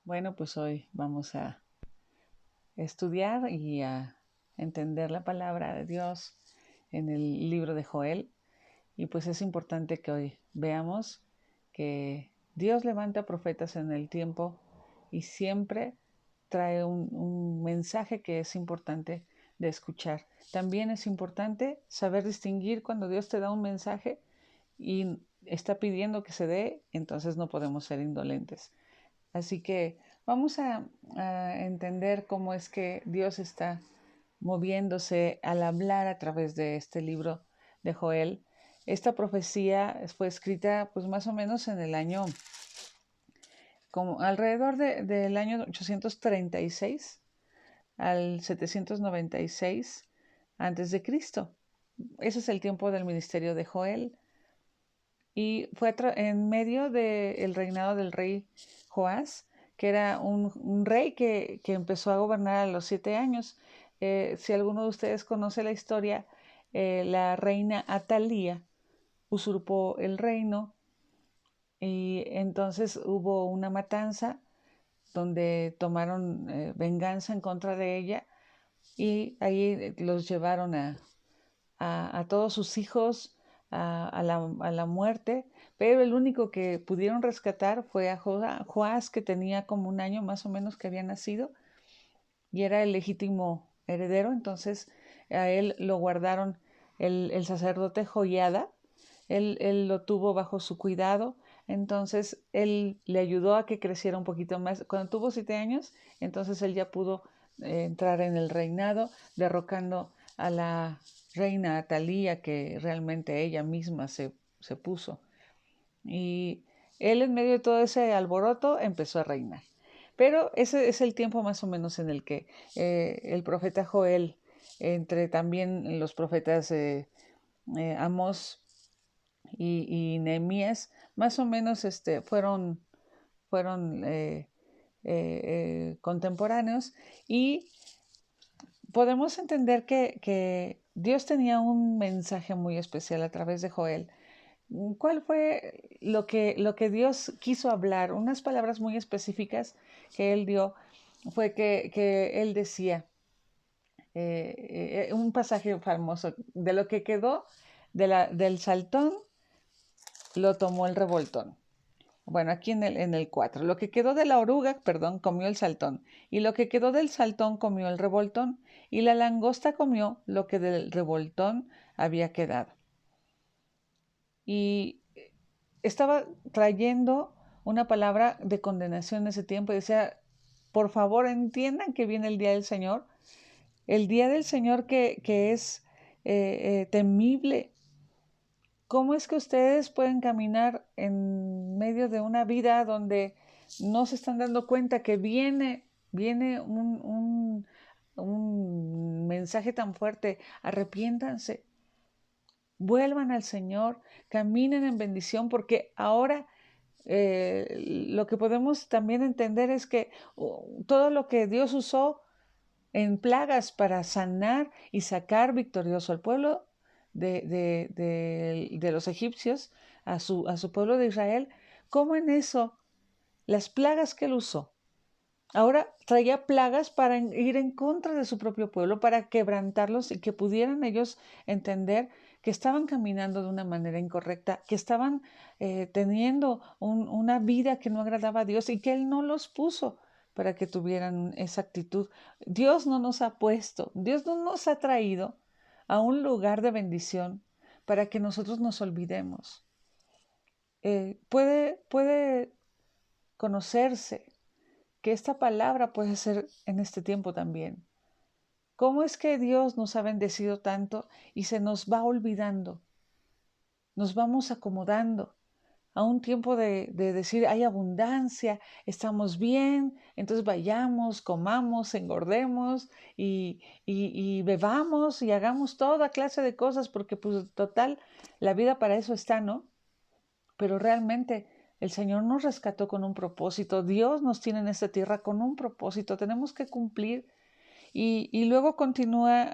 Bueno, pues hoy vamos a estudiar y a entender la palabra de Dios en el libro de Joel. Y pues es importante que hoy veamos que Dios levanta profetas en el tiempo y siempre trae un mensaje que es importante de escuchar. También es importante saber distinguir cuando Dios te da un mensaje y está pidiendo que se dé, entonces no podemos ser indolentes. Así que vamos a entender cómo es que Dios está moviéndose al hablar a través de este libro de Joel. Esta profecía fue escrita pues más o menos en el año, como alrededor del año 836 al 796 antes de Cristo. Ese es el tiempo del ministerio de Joel y fue en medio del reinado del rey Joás, que era un rey que empezó a gobernar a los 7 años. Si alguno de ustedes conoce la historia, la reina Atalía usurpó el reino y entonces hubo una matanza donde tomaron venganza en contra de ella y ahí los llevaron a todos sus hijos a la muerte, pero el único que pudieron rescatar fue a Joás, que tenía como un año más o menos que había nacido y era el legítimo heredero. Entonces a él lo guardaron el sacerdote Joiada, él lo tuvo bajo su cuidado. Entonces él le ayudó a que creciera un poquito más. Cuando tuvo 7 años, entonces él ya pudo entrar en el reinado, derrocando a la reina Atalía, que realmente ella misma se puso. Y él, en medio de todo ese alboroto, empezó a reinar. Pero ese es el tiempo más o menos en el que el profeta Joel, entre también los profetas Amós y Nehemías, más o menos fueron contemporáneos, y podemos entender que Dios tenía un mensaje muy especial a través de Joel. ¿Cuál fue lo que Dios quiso hablar? Unas palabras muy específicas que él dio fue que él decía, un pasaje famoso: de lo que quedó del saltón, lo tomó el revoltón. Bueno, aquí en el 4, lo que quedó de la oruga, perdón, comió el saltón, y lo que quedó del saltón comió el revoltón, y la langosta comió lo que del revoltón había quedado. Y estaba trayendo una palabra de condenación en ese tiempo y decía: por favor, entiendan que viene el día del Señor que es temible. ¿Cómo es que ustedes pueden caminar en medio de una vida donde no se están dando cuenta que viene un mensaje tan fuerte? Arrepiéntanse, vuelvan al Señor, caminen en bendición, porque ahora lo que podemos también entender es que todo lo que Dios usó en plagas para sanar y sacar victorioso al pueblo de los egipcios, a su pueblo de Israel, como en eso, las plagas que él usó, ahora traía plagas para ir en contra de su propio pueblo, para quebrantarlos y que pudieran ellos entender que estaban caminando de una manera incorrecta, que estaban teniendo una vida que no agradaba a Dios y que Él no los puso para que tuvieran esa actitud. Dios no nos ha puesto, Dios no nos ha traído a un lugar de bendición para que nosotros nos olvidemos. Puede conocerse que esta palabra puede ser en este tiempo también. ¿Cómo es que Dios nos ha bendecido tanto y se nos va olvidando? Nos vamos acomodando a un tiempo de decir: hay abundancia, estamos bien, entonces vayamos, comamos, engordemos y bebamos y hagamos toda clase de cosas, porque pues total, la vida para eso está, ¿no? Pero realmente el Señor nos rescató con un propósito. Dios nos tiene en esta tierra con un propósito. Tenemos que cumplir. Y luego continúa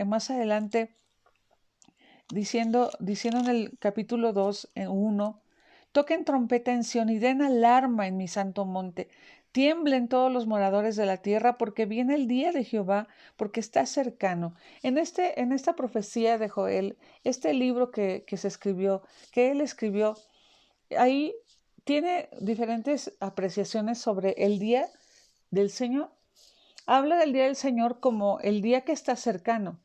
más adelante diciendo en el capítulo 2, 1, Toquen trompeta en Sión y den alarma en mi santo monte. Tiemblen todos los moradores de la tierra, porque viene el día de Jehová, porque está cercano. En esta profecía de Joel, este libro que se escribió, que él escribió, ahí tiene diferentes apreciaciones sobre el día del Señor. Habla del día del Señor como el día que está cercano,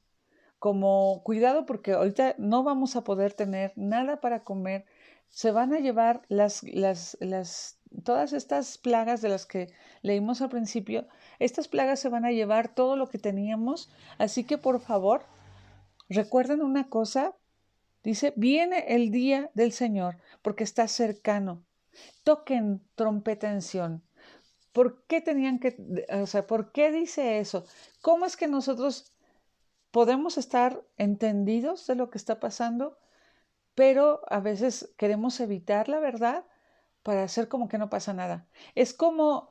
como cuidado porque ahorita no vamos a poder tener nada para comer. Se van a llevar todas estas plagas de las que leímos al principio. Estas plagas se van a llevar todo lo que teníamos. Así que por favor, recuerden una cosa. Dice, viene el día del Señor porque está cercano. Toquen trompeta en Sión. ¿Por qué tenían que, por qué dice eso? ¿Cómo es que nosotros podemos estar entendidos de lo que está pasando, pero a veces queremos evitar la verdad para hacer como que no pasa nada? Es como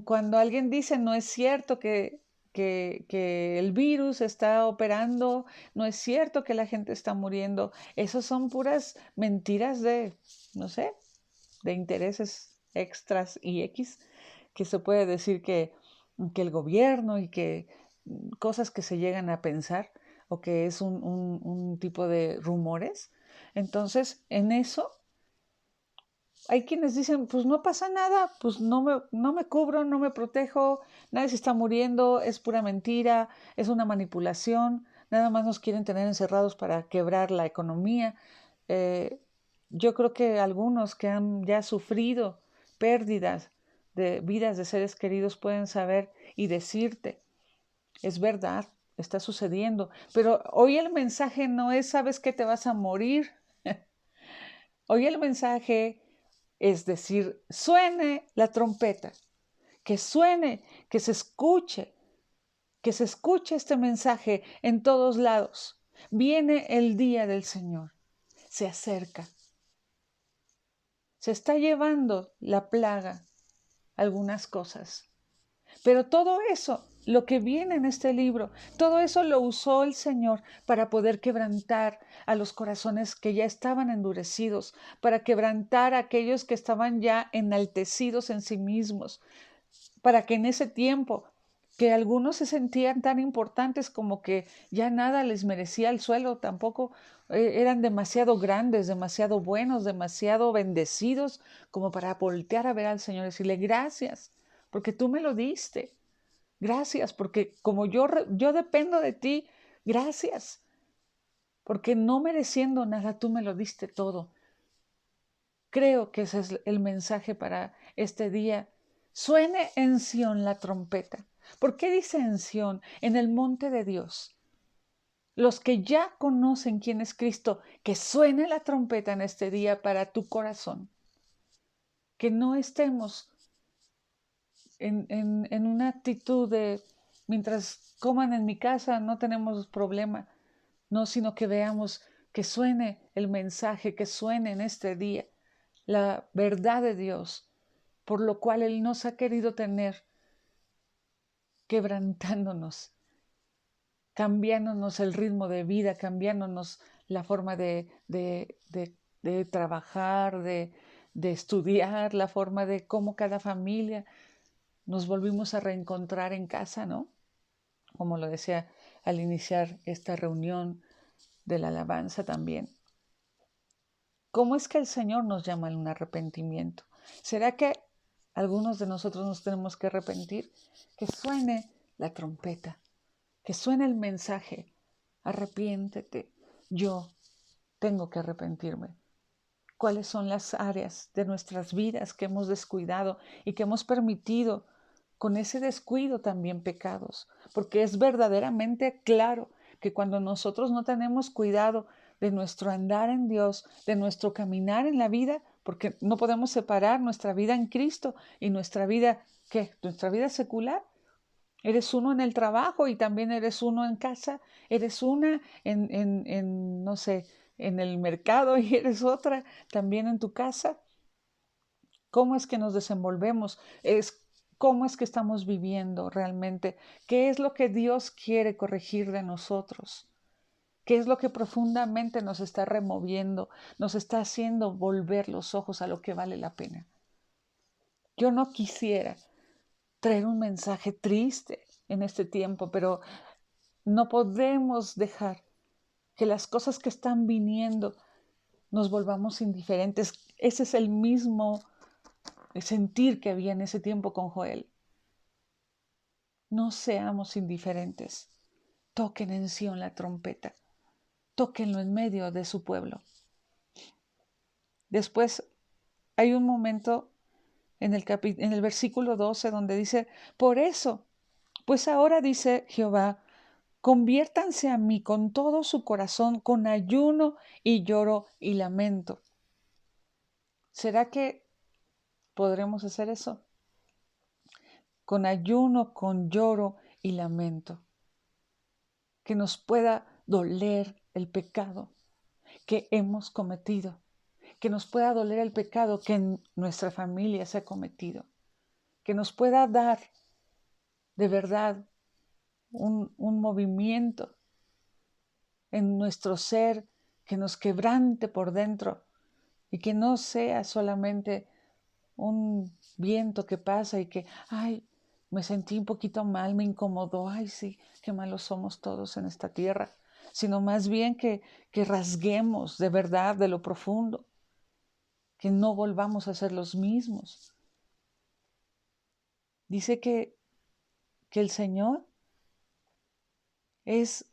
cuando alguien dice, no es cierto que el virus está operando, no es cierto que la gente está muriendo. Esas son puras mentiras de, no sé, de intereses extras y X, que se puede decir que el gobierno y que cosas que se llegan a pensar o que es un tipo de rumores. Entonces, en eso hay quienes dicen, pues no pasa nada, pues no me cubro, no me protejo, nadie se está muriendo, es pura mentira, es una manipulación, nada más nos quieren tener encerrados para quebrar la economía. Eh, yo creo que algunos que han ya sufrido pérdidas de vidas de seres queridos pueden saber y decirte, es verdad, está sucediendo, pero hoy el mensaje no es, sabes que te vas a morir. Hoy el mensaje es decir, suene la trompeta, que suene, que se escuche este mensaje en todos lados. Viene el día del Señor, se acerca, se está llevando la plaga, algunas cosas. Pero todo eso, lo que viene en este libro, todo eso lo usó el Señor para poder quebrantar a los corazones que ya estaban endurecidos, para quebrantar a aquellos que estaban ya enaltecidos en sí mismos, para que en ese tiempo que algunos se sentían tan importantes como que ya nada les merecía el suelo, tampoco eran demasiado grandes, demasiado buenos, demasiado bendecidos como para voltear a ver al Señor y decirle gracias, porque tú me lo diste. Gracias, porque como yo dependo de ti, gracias, porque no mereciendo nada, tú me lo diste todo. Creo que ese es el mensaje para este día. Suene en Sión la trompeta. ¿Por qué dice en Sión? En el monte de Dios. Los que ya conocen quién es Cristo, que suene la trompeta en este día para tu corazón. Que no estemos en una actitud de, mientras coman en mi casa, no tenemos problema. No, sino que veamos que suene el mensaje, que suene en este día la verdad de Dios, por lo cual Él nos ha querido tener, quebrantándonos, cambiándonos el ritmo de vida, cambiándonos la forma de trabajar, de estudiar, la forma de cómo cada familia nos volvimos a reencontrar en casa, ¿no? Como lo decía al iniciar esta reunión de la alabanza también. ¿Cómo es que el Señor nos llama a un arrepentimiento? ¿Será que algunos de nosotros nos tenemos que arrepentir? Que suene la trompeta, que suene el mensaje. Arrepiéntete, yo tengo que arrepentirme. ¿Cuáles son las áreas de nuestras vidas que hemos descuidado y que hemos permitido con ese descuido también pecados? Porque es verdaderamente claro que cuando nosotros no tenemos cuidado de nuestro andar en Dios, de nuestro caminar en la vida, porque no podemos separar nuestra vida en Cristo y nuestra vida, ¿qué? Nuestra vida secular. Eres uno en el trabajo y también eres uno en casa, eres una no sé, en el mercado y eres otra también en tu casa. ¿Cómo es que nos desenvolvemos? ¿Cómo es que estamos viviendo realmente? ¿Qué es lo que Dios quiere corregir de nosotros? ¿Qué es lo que profundamente nos está removiendo, nos está haciendo volver los ojos a lo que vale la pena? Yo no quisiera traer un mensaje triste en este tiempo, pero no podemos dejar que las cosas que están viniendo nos volvamos indiferentes. Ese es el mismo sentir que había en ese tiempo con Joel. No seamos indiferentes. Toquen en Sión la trompeta. Tóquenlo en medio de su pueblo. Después hay un momento en el versículo 12 donde dice, por eso, pues ahora dice Jehová, conviértanse a mí con todo su corazón, con ayuno y lloro y lamento. ¿Será que podremos hacer eso? Con ayuno, con lloro y lamento. Que nos pueda doler el pecado que hemos cometido. Que nos pueda doler el pecado que en nuestra familia se ha cometido. Que nos pueda dar de verdad un movimiento en nuestro ser que nos quebrante por dentro y que no sea solamente un viento que pasa y que, ay, me sentí un poquito mal, me incomodó, ay, sí, qué malos somos todos en esta tierra, sino más bien que rasguemos de verdad, de lo profundo, que no volvamos a ser los mismos. Dice que el Señor es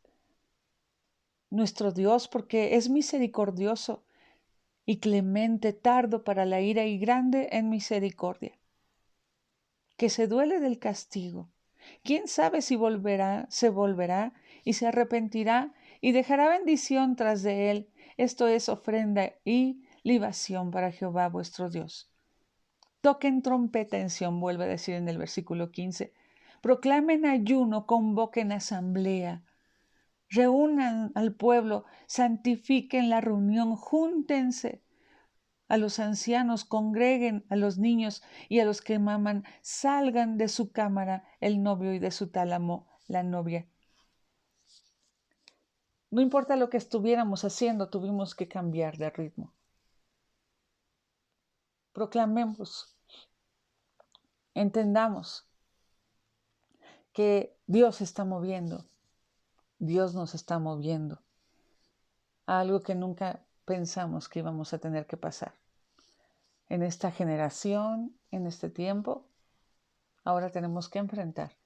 nuestro Dios porque es misericordioso y clemente, tardo para la ira y grande en misericordia, que se duele del castigo. ¿Quién sabe si se volverá y se arrepentirá y dejará bendición tras de él? Esto es ofrenda y libación para Jehová vuestro Dios. Toquen trompeta en Sión, vuelve a decir en el versículo 15. Proclamen ayuno, convoquen asamblea. Reúnan al pueblo, santifiquen la reunión, júntense. A los ancianos, congreguen a los niños y a los que maman, salgan de su cámara el novio y de su tálamo la novia. No importa lo que estuviéramos haciendo, tuvimos que cambiar de ritmo. Proclamemos, entendamos que Dios está moviendo, Dios nos está moviendo a algo que nunca pensamos que íbamos a tener que pasar. En esta generación, en este tiempo, ahora tenemos que enfrentar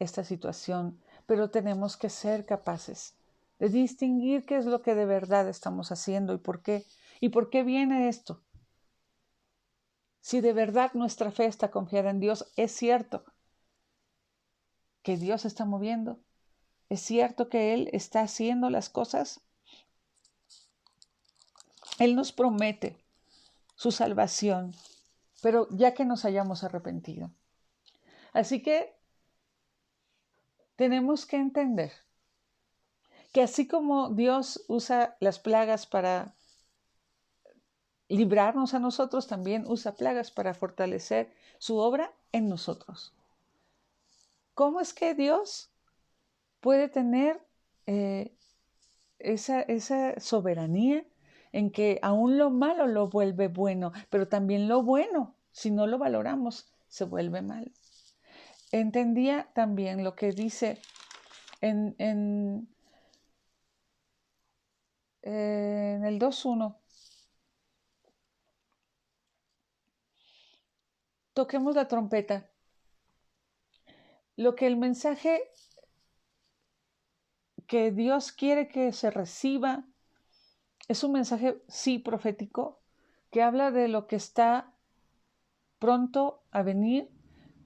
esta situación, pero tenemos que ser capaces de distinguir qué es lo que de verdad estamos haciendo y por qué. ¿Y por qué viene esto? Si de verdad nuestra fe está confiada en Dios, es cierto que Dios está moviendo, es cierto que Él está haciendo las cosas. Él nos promete su salvación, pero ya que nos hayamos arrepentido. Así que tenemos que entender que así como Dios usa las plagas para librarnos a nosotros, también usa plagas para fortalecer su obra en nosotros. ¿Cómo es que Dios puede tener esa soberanía en que aún lo malo lo vuelve bueno, pero también lo bueno, si no lo valoramos, se vuelve mal? Entendía también lo que dice en el 2.1. Toquemos la trompeta. Lo que el mensaje que Dios quiere que se reciba es un mensaje, sí, profético, que habla de lo que está pronto a venir,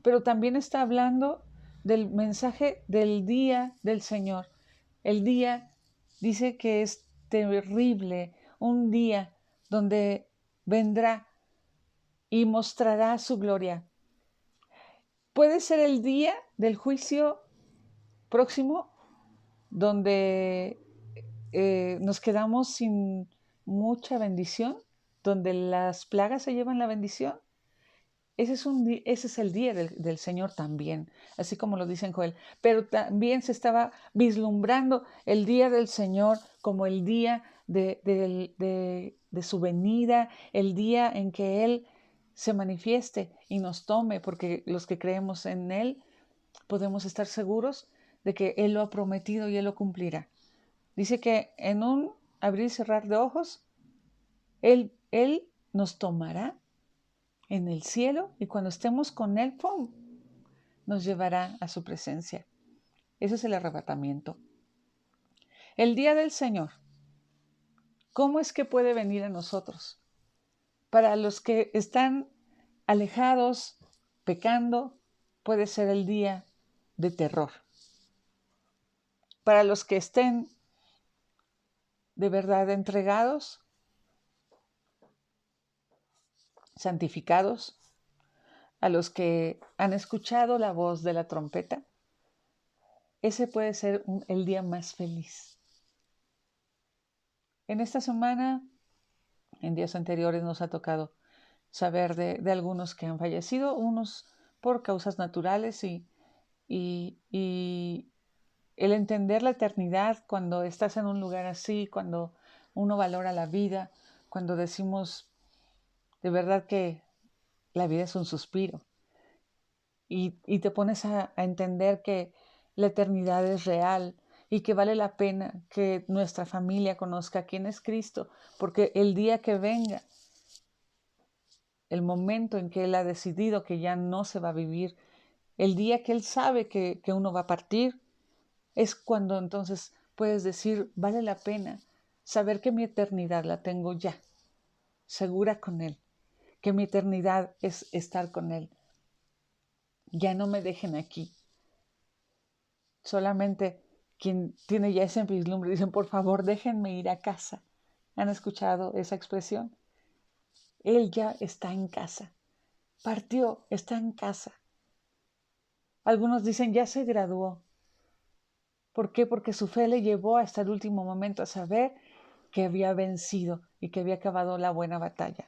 pero también está hablando del mensaje del día del Señor. El día dice que es terrible, un día donde vendrá y mostrará su gloria. Puede ser el día del juicio próximo, donde nos quedamos sin mucha bendición, donde las plagas se llevan la bendición. Ese es el día del Señor también, así como lo dice en Joel. Pero también se estaba vislumbrando el día del Señor como el día de su venida, el día en que Él se manifieste y nos tome, porque los que creemos en Él podemos estar seguros de que Él lo ha prometido y Él lo cumplirá. Dice que en un abrir y cerrar de ojos, Él nos tomará en el cielo y cuando estemos con Él, ¡pum!, nos llevará a su presencia. Ese es el arrebatamiento. El día del Señor, ¿cómo es que puede venir a nosotros? Para los que están alejados, pecando, puede ser el día de terror. Para los que estén de verdad entregados, santificados, a los que han escuchado la voz de la trompeta, ese puede ser el día más feliz. En esta semana, en días anteriores, nos ha tocado saber de algunos que han fallecido, unos por causas naturales y el entender la eternidad cuando estás en un lugar así, cuando uno valora la vida, cuando decimos de verdad que la vida es un suspiro y te pones a entender que la eternidad es real y que vale la pena que nuestra familia conozca quién es Cristo, porque el día que venga, el momento en que Él ha decidido que ya no se va a vivir, el día que Él sabe que uno va a partir, es cuando entonces puedes decir, vale la pena saber que mi eternidad la tengo ya, segura con Él, que mi eternidad es estar con Él. Ya no me dejen aquí. Solamente quien tiene ya ese vislumbre dicen, por favor, déjenme ir a casa. ¿Han escuchado esa expresión? Él ya está en casa. Partió, está en casa. Algunos dicen, ya se graduó. ¿Por qué? Porque su fe le llevó hasta el último momento a saber que había vencido y que había acabado la buena batalla.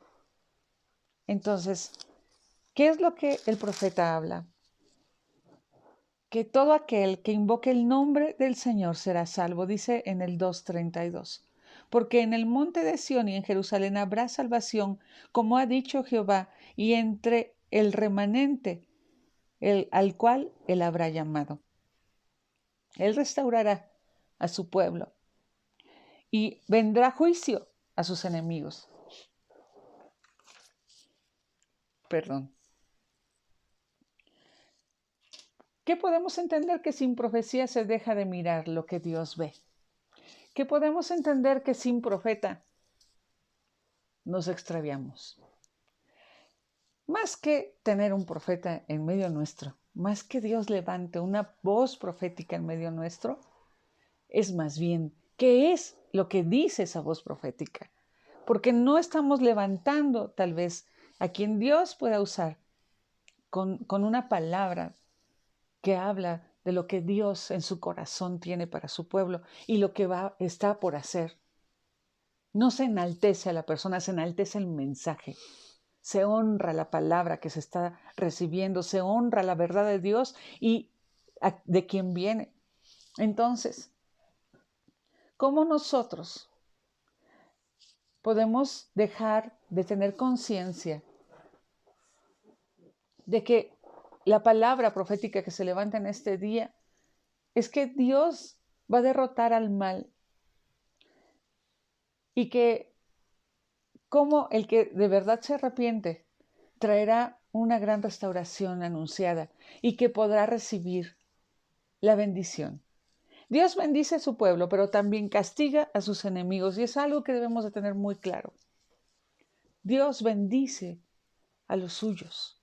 Entonces, ¿qué es lo que el profeta habla? Que todo aquel que invoque el nombre del Señor será salvo, dice en el 2:32. Porque en el monte de Sión y en Jerusalén habrá salvación, como ha dicho Jehová, y entre el remanente al cual él habrá llamado. Él restaurará a su pueblo y vendrá juicio a sus enemigos. Perdón. ¿Qué podemos entender? Que sin profecía se deja de mirar lo que Dios ve. ¿Qué podemos entender? Que sin profeta nos extraviamos. Más que tener un profeta en medio nuestro, más que Dios levante una voz profética en medio nuestro, es más bien, ¿qué es lo que dice esa voz profética? Porque no estamos levantando tal vez a quien Dios pueda usar con una palabra que habla de lo que Dios en su corazón tiene para su pueblo y lo que está por hacer. No se enaltece a la persona, se enaltece el mensaje. Se honra la palabra que se está recibiendo, se honra la verdad de Dios y de quien viene. Entonces, ¿cómo nosotros podemos dejar de tener conciencia de que la palabra profética que se levanta en este día es que Dios va a derrotar al mal y que como el que de verdad se arrepiente traerá una gran restauración anunciada y que podrá recibir la bendición? Dios bendice a su pueblo, pero también castiga a sus enemigos y es algo que debemos de tener muy claro. Dios bendice a los suyos.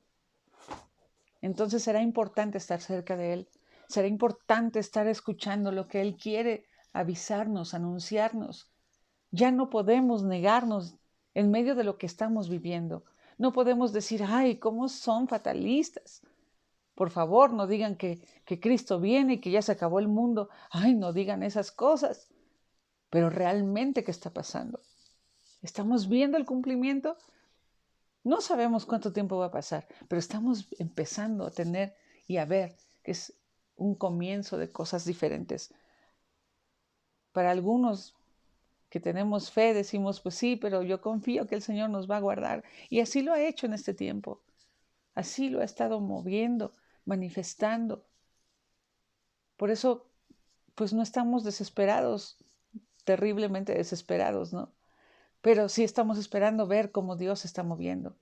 Entonces será importante estar cerca de Él. Será importante estar escuchando lo que Él quiere avisarnos, anunciarnos. Ya no podemos negarnos en medio de lo que estamos viviendo. No podemos decir, ay, ¿cómo son fatalistas? Por favor, no digan que Cristo viene y que ya se acabó el mundo. Ay, no digan esas cosas. Pero realmente, ¿qué está pasando? ¿Estamos viendo el cumplimiento? No sabemos cuánto tiempo va a pasar, pero estamos empezando a tener y a ver que es un comienzo de cosas diferentes. Para algunos que tenemos fe decimos, pues sí, pero yo confío que el Señor nos va a guardar. Y así lo ha hecho en este tiempo. Así lo ha estado moviendo, manifestando. Por eso, pues no estamos desesperados, terriblemente desesperados, ¿no? Pero sí estamos esperando ver cómo Dios se está moviendo,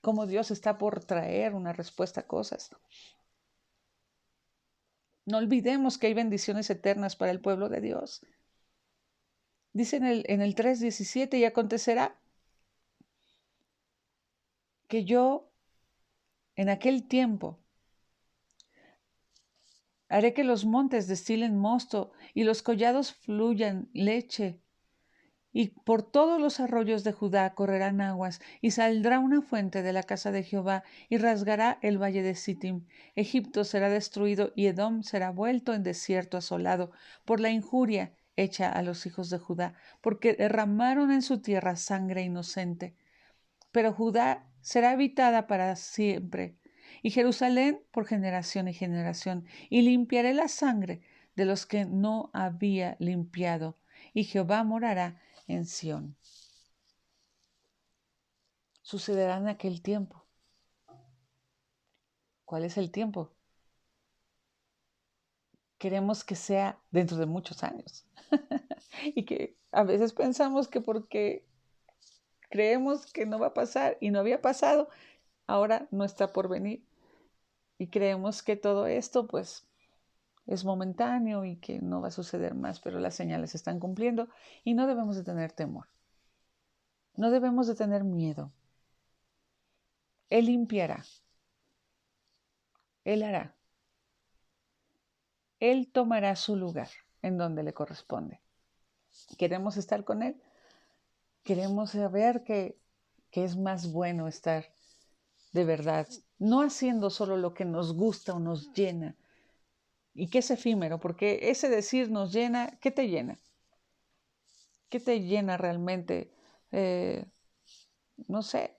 cómo Dios está por traer una respuesta a cosas. No olvidemos que hay bendiciones eternas para el pueblo de Dios. Dice en el 3:17, y acontecerá que yo en aquel tiempo haré que los montes destilen mosto y los collados fluyan leche. Y por todos los arroyos de Judá correrán aguas, y saldrá una fuente de la casa de Jehová, y rasgará el valle de Sittim. Egipto será destruido, y Edom será vuelto en desierto asolado, por la injuria hecha a los hijos de Judá, porque derramaron en su tierra sangre inocente. Pero Judá será habitada para siempre, y Jerusalén por generación y generación, y limpiaré la sangre de los que no había limpiado, y Jehová morará en Sión. Sucederá en aquel tiempo. ¿Cuál es el tiempo? Queremos que sea dentro de muchos años. Y que a veces pensamos que porque creemos que no va a pasar y no había pasado, ahora no está por venir. Y creemos que todo esto pues es momentáneo y que no va a suceder más, pero las señales se están cumpliendo y no debemos de tener temor. No debemos de tener miedo. Él limpiará. Él hará. Él tomará su lugar en donde le corresponde. Queremos estar con Él. Queremos saber que es más bueno estar de verdad, no haciendo solo lo que nos gusta o nos llena, y que es efímero, porque ese decir nos llena, ¿qué te llena? ¿Qué te llena realmente? No sé,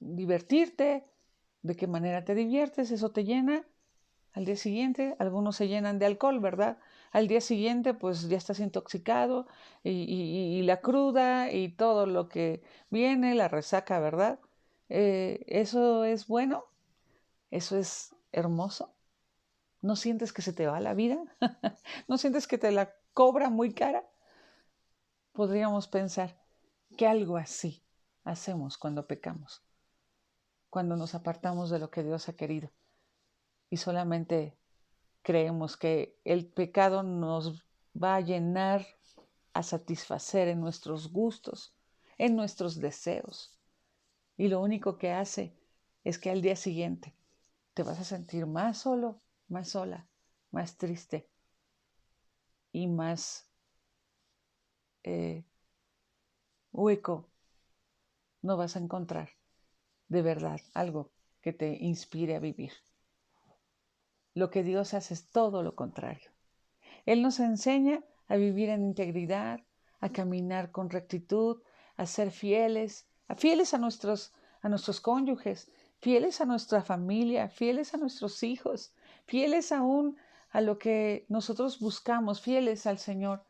divertirte, de qué manera te diviertes, eso te llena. Al día siguiente, algunos se llenan de alcohol, ¿verdad? Al día siguiente, pues ya estás intoxicado y la cruda y todo lo que viene, la resaca, ¿verdad? Eso es bueno, eso es hermoso. ¿No sientes que se te va la vida? ¿No sientes que te la cobra muy cara? Podríamos pensar que algo así hacemos cuando pecamos, cuando nos apartamos de lo que Dios ha querido y solamente creemos que el pecado nos va a llenar, a satisfacer en nuestros gustos, en nuestros deseos. Y lo único que hace es que al día siguiente te vas a sentir más solo, más sola, más triste y más hueco. No vas a encontrar de verdad algo que te inspire a vivir. Lo que Dios hace es todo lo contrario. Él nos enseña a vivir en integridad, a caminar con rectitud, a ser fieles, a nuestros cónyuges, fieles a nuestra familia, fieles a nuestros hijos, fieles aún a lo que nosotros buscamos, fieles al Señor,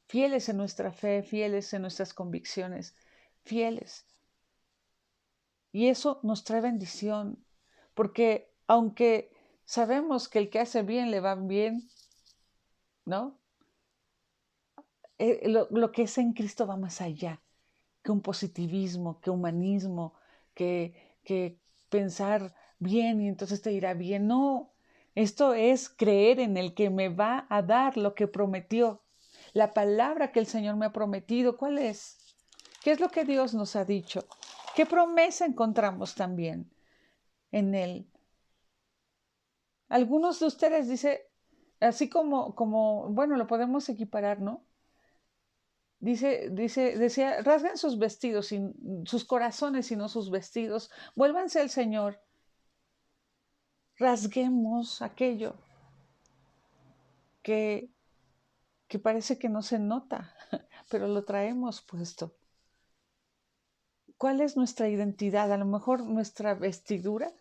fieles en nuestra fe, fieles en nuestras convicciones, fieles. Y eso nos trae bendición, porque aunque sabemos que el que hace bien le va bien, ¿no? Lo que es en Cristo va más allá que un positivismo, que humanismo, que pensar bien y entonces te irá bien. No, esto es creer en el que me va a dar lo que prometió. La palabra que el Señor me ha prometido, ¿cuál es? ¿Qué es lo que Dios nos ha dicho? ¿Qué promesa encontramos también en Él? Algunos de ustedes dice, así como, bueno, lo podemos equiparar, ¿no? Decía, rasguen sus vestidos, sus corazones y no sus vestidos. Vuélvanse al Señor. Rasguemos aquello que, que parece que no se nota, pero lo traemos puesto. ¿Cuál es nuestra identidad? A lo mejor nuestra vestidura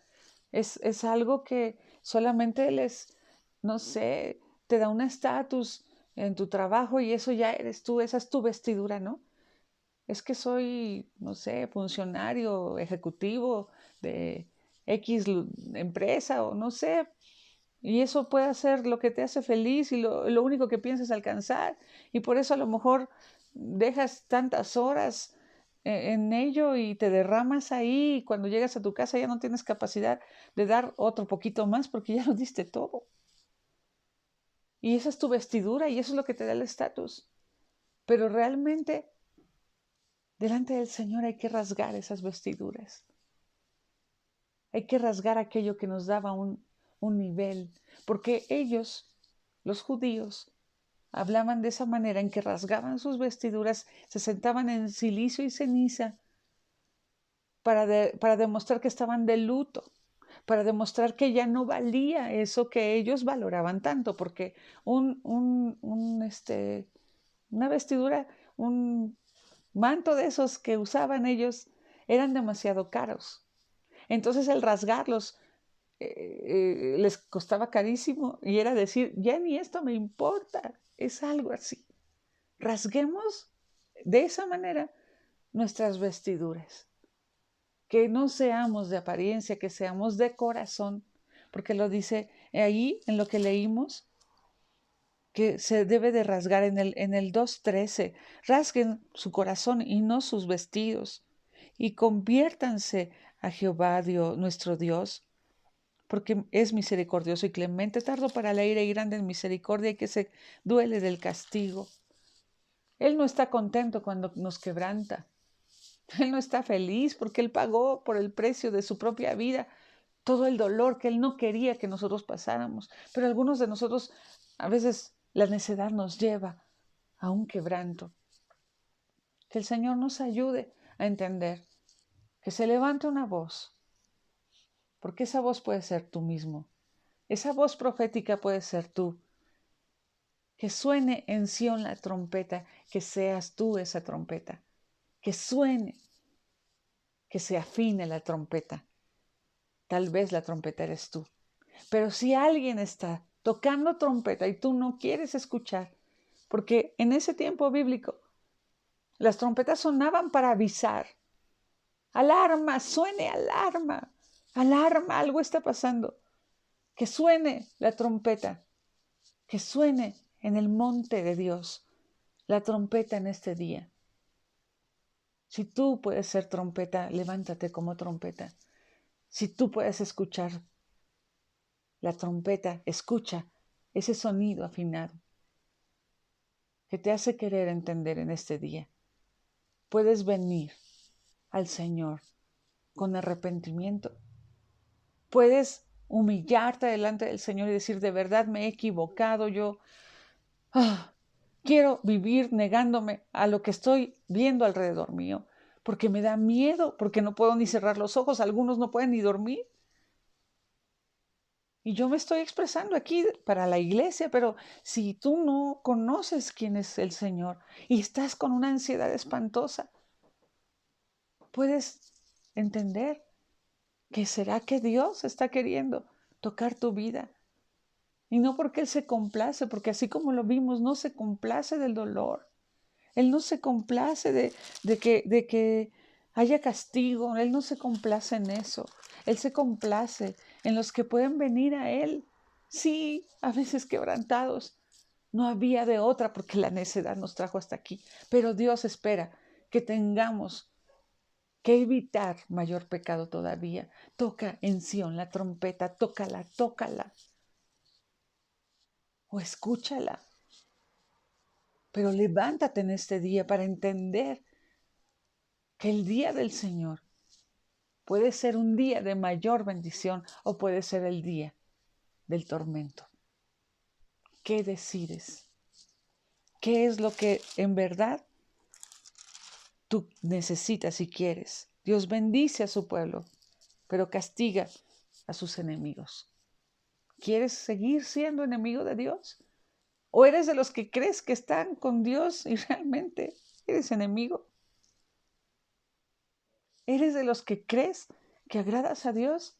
es algo que solamente les, no sé, te da un estatus en tu trabajo y eso ya eres tú, esa es tu vestidura, ¿no? Es que soy, no sé, funcionario ejecutivo de X empresa o no sé, y eso puede ser lo que te hace feliz y lo único que piensas alcanzar. Y por eso a lo mejor dejas tantas horas en ello y te derramas ahí. Y cuando llegas a tu casa ya no tienes capacidad de dar otro poquito más porque ya lo diste todo. Y esa es tu vestidura y eso es lo que te da el estatus. Pero realmente delante del Señor hay que rasgar esas vestiduras. Hay que rasgar aquello que nos daba un nivel. Porque ellos, los judíos, hablaban de esa manera en que rasgaban sus vestiduras, se sentaban en silicio y ceniza para demostrar que estaban de luto, para demostrar que ya no valía eso que ellos valoraban tanto, porque una vestidura, un manto de esos que usaban ellos eran demasiado caros. Entonces el rasgarlos les costaba carísimo y era decir, ya ni esto me importa, es algo así. Rasguemos de esa manera nuestras vestiduras, que no seamos de apariencia, que seamos de corazón, porque lo dice ahí en lo que leímos, que se debe de rasgar en el 2:13, rasguen su corazón y no sus vestidos, y conviértanse a Jehová Dios, nuestro Dios, porque es misericordioso y clemente, tardo para la ira y grande en misericordia, y que se duele del castigo. Él no está contento cuando nos quebranta. Él no está feliz porque Él pagó por el precio de su propia vida todo el dolor que Él no quería que nosotros pasáramos. Pero algunos de nosotros, a veces la necedad nos lleva a un quebranto. Que el Señor nos ayude a entender que se levante una voz, porque esa voz puede ser tú mismo. Esa voz profética puede ser tú. Que suene en Sión la trompeta, que seas tú esa trompeta. Que suene, que se afine la trompeta. Tal vez la trompeta eres tú. Pero si alguien está tocando trompeta y tú no quieres escuchar, porque en ese tiempo bíblico las trompetas sonaban para avisar. Alarma, suene alarma. Alarma, algo está pasando. Que suene la trompeta. Que suene en el monte de Dios la trompeta en este día. Si tú puedes ser trompeta, levántate como trompeta. Si tú puedes escuchar la trompeta, escucha ese sonido afinado que te hace querer entender en este día. Puedes venir al Señor con arrepentimiento. Puedes humillarte delante del Señor y decir, de verdad me he equivocado, yo quiero vivir negándome a lo que estoy viendo alrededor mío, porque me da miedo, porque no puedo ni cerrar los ojos, algunos no pueden ni dormir. Y yo me estoy expresando aquí para la iglesia, pero si tú no conoces quién es el Señor y estás con una ansiedad espantosa, puedes entender que será que Dios está queriendo tocar tu vida. Y no porque Él se complace, porque así como lo vimos, no se complace del dolor. Él no se complace de que haya castigo. Él no se complace en eso. Él se complace en los que pueden venir a Él. Sí, a veces quebrantados. No había de otra porque la necedad nos trajo hasta aquí. Pero Dios espera que tengamos que evitar mayor pecado todavía. Toca en Sión la trompeta, tócala, tócala. O escúchala. Pero levántate en este día para entender que el día del Señor puede ser un día de mayor bendición o puede ser el día del tormento. ¿Qué decides? ¿Qué es lo que en verdad tú necesitas y quieres? Dios bendice a su pueblo, pero castiga a sus enemigos. ¿Quieres seguir siendo enemigo de Dios? ¿O eres de los que crees que están con Dios y realmente eres enemigo? ¿Eres de los que crees que agradas a Dios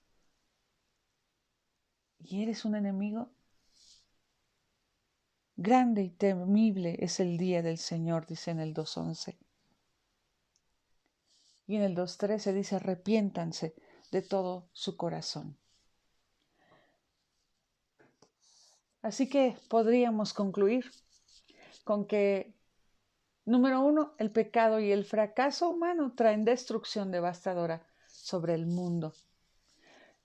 y eres un enemigo? Grande y temible es el día del Señor, dice en el 2:11. Y en el 2:13 dice, arrepiéntanse de todo su corazón. Así que podríamos concluir con que, número 1, el pecado y el fracaso humano traen destrucción devastadora sobre el mundo.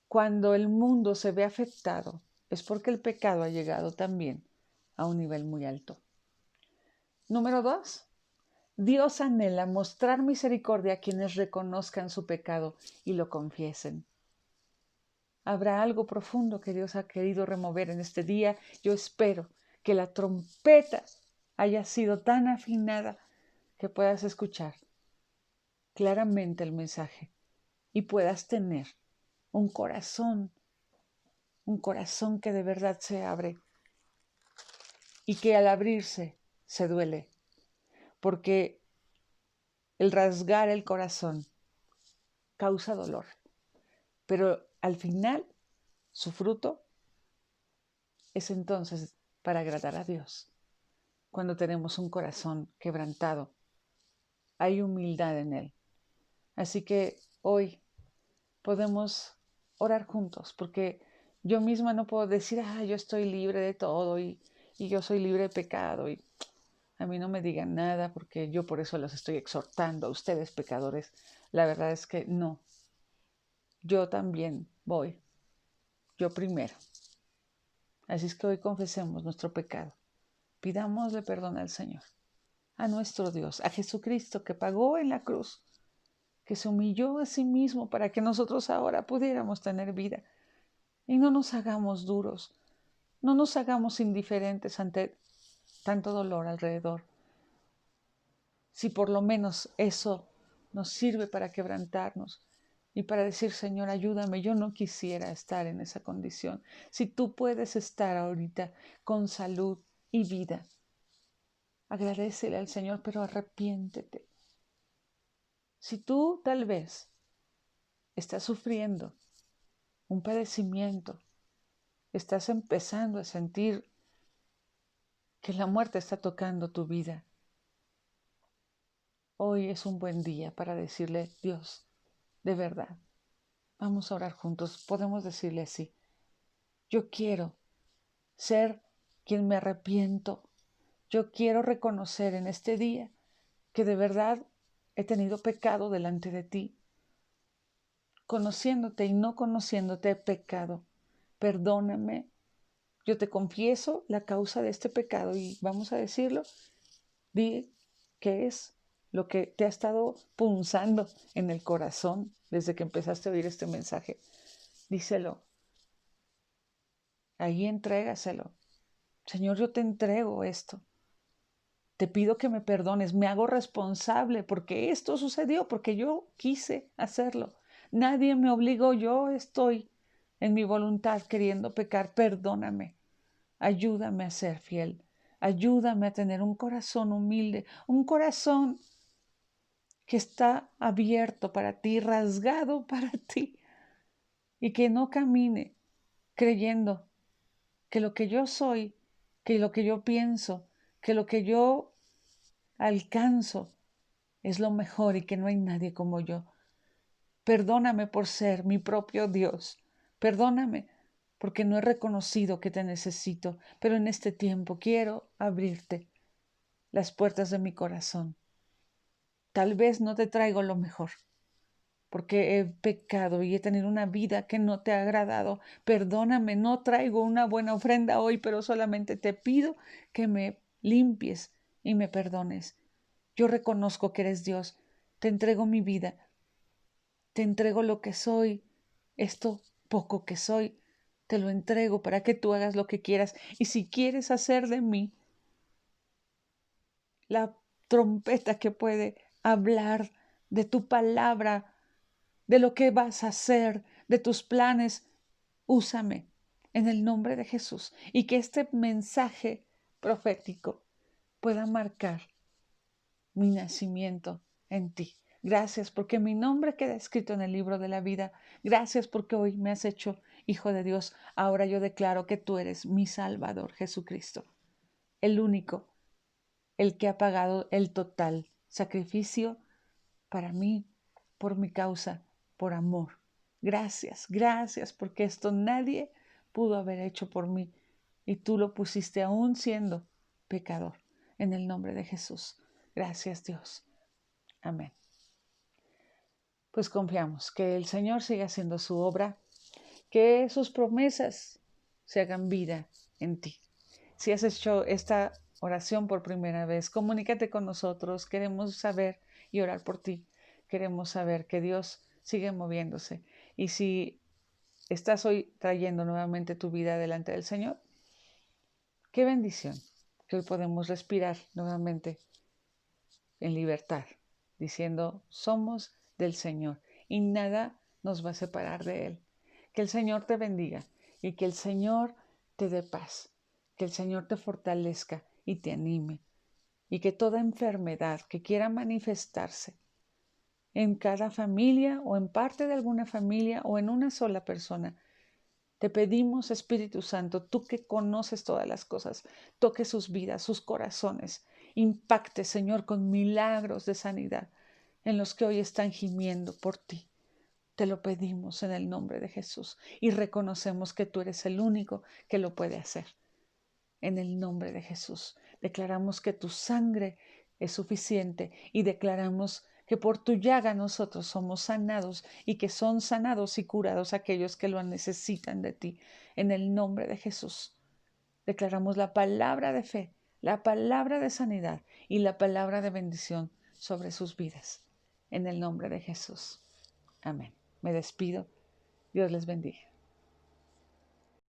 Cuando el mundo se ve afectado, es porque el pecado ha llegado también a un nivel muy alto. Número 2, Dios anhela mostrar misericordia a quienes reconozcan su pecado y lo confiesen. Habrá algo profundo que Dios ha querido remover en este día. Yo espero que la trompeta haya sido tan afinada que puedas escuchar claramente el mensaje y puedas tener un corazón que de verdad se abre y que al abrirse se duele, porque el rasgar el corazón causa dolor, pero al final su fruto es entonces para agradar a Dios. Cuando tenemos un corazón quebrantado, hay humildad en él. Así que hoy podemos orar juntos, porque yo misma no puedo decir, yo estoy libre de todo y yo soy libre de pecado y a mí no me digan nada, porque yo por eso los estoy exhortando a ustedes, pecadores. La verdad es que no. Yo también voy. Yo primero. Así es que hoy confesemos nuestro pecado. Pidámosle perdón al Señor, a nuestro Dios, a Jesucristo que pagó en la cruz, que se humilló a sí mismo para que nosotros ahora pudiéramos tener vida. Y no nos hagamos duros, no nos hagamos indiferentes ante tanto dolor alrededor. Si por lo menos eso nos sirve para quebrantarnos y para decir, Señor, ayúdame, yo no quisiera estar en esa condición. Si tú puedes estar ahorita con salud y vida, agradécele al Señor, pero arrepiéntete. Si tú tal vez estás sufriendo un padecimiento, estás empezando a sentir que la muerte está tocando tu vida, hoy es un buen día para decirle, Dios, de verdad, vamos a orar juntos. Podemos decirle así, yo quiero ser quien me arrepiento. Yo quiero reconocer en este día que de verdad he tenido pecado delante de ti. Conociéndote y no conociéndote he pecado. Perdóname. Yo te confieso la causa de este pecado y vamos a decirlo. Di qué es lo que te ha estado punzando en el corazón desde que empezaste a oír este mensaje. Díselo. Ahí entrégaselo. Señor, yo te entrego esto. Te pido que me perdones, me hago responsable porque esto sucedió, porque yo quise hacerlo. Nadie me obligó, yo estoy en mi voluntad queriendo pecar. Perdóname, ayúdame a ser fiel, ayúdame a tener un corazón humilde, un corazón que está abierto para ti, rasgado para ti, y que no camine creyendo que lo que yo soy, que lo que yo pienso, que lo que yo alcanzo es lo mejor y que no hay nadie como yo. Perdóname por ser mi propio Dios. Perdóname porque no he reconocido que te necesito, pero en este tiempo quiero abrirte las puertas de mi corazón. Tal vez no te traigo lo mejor, porque he pecado y he tenido una vida que no te ha agradado. Perdóname, no traigo una buena ofrenda hoy, pero solamente te pido que me limpies y me perdones. Yo reconozco que eres Dios. Te entrego mi vida. Te entrego lo que soy. Esto poco que soy, te lo entrego para que tú hagas lo que quieras. Y si quieres hacer de mí la trompeta que puede hablar de tu palabra, de lo que vas a hacer, de tus planes, úsame en el nombre de Jesús. Y que este mensaje profético pueda marcar mi nacimiento en ti. Gracias porque mi nombre queda escrito en el libro de la vida. Gracias porque hoy me has hecho hijo de Dios. Ahora yo declaro que tú eres mi Salvador, Jesucristo, el único, el que ha pagado el total sacrificio para mí, por mi causa, por amor. Gracias, gracias, porque esto nadie pudo haber hecho por mí y tú lo pusiste aún siendo pecador. En el nombre de Jesús. Gracias, Dios. Amén. Pues confiamos que el Señor siga haciendo su obra, que sus promesas se hagan vida en ti. Si has hecho esta oración por primera vez, comunícate con nosotros. Queremos saber y orar por ti. Queremos saber que Dios sigue moviéndose. Y si estás hoy trayendo nuevamente tu vida delante del Señor, qué bendición que hoy podemos respirar nuevamente en libertad, diciendo, somos del Señor y nada nos va a separar de Él. Que el Señor te bendiga y que el Señor te dé paz, que el Señor te fortalezca y te anime, y que toda enfermedad que quiera manifestarse en cada familia o en parte de alguna familia o en una sola persona, te pedimos, Espíritu Santo, tú que conoces todas las cosas, toque sus vidas, sus corazones, impacte, Señor, con milagros de sanidad en los que hoy están gimiendo por ti. Te lo pedimos en el nombre de Jesús y reconocemos que tú eres el único que lo puede hacer. En el nombre de Jesús declaramos que tu sangre es suficiente y declaramos que por tu llaga nosotros somos sanados y que son sanados y curados aquellos que lo necesitan de ti. En el nombre de Jesús declaramos la palabra de fe, la palabra de sanidad y la palabra de bendición sobre sus vidas. En el nombre de Jesús. Amén. Me despido. Dios les bendiga.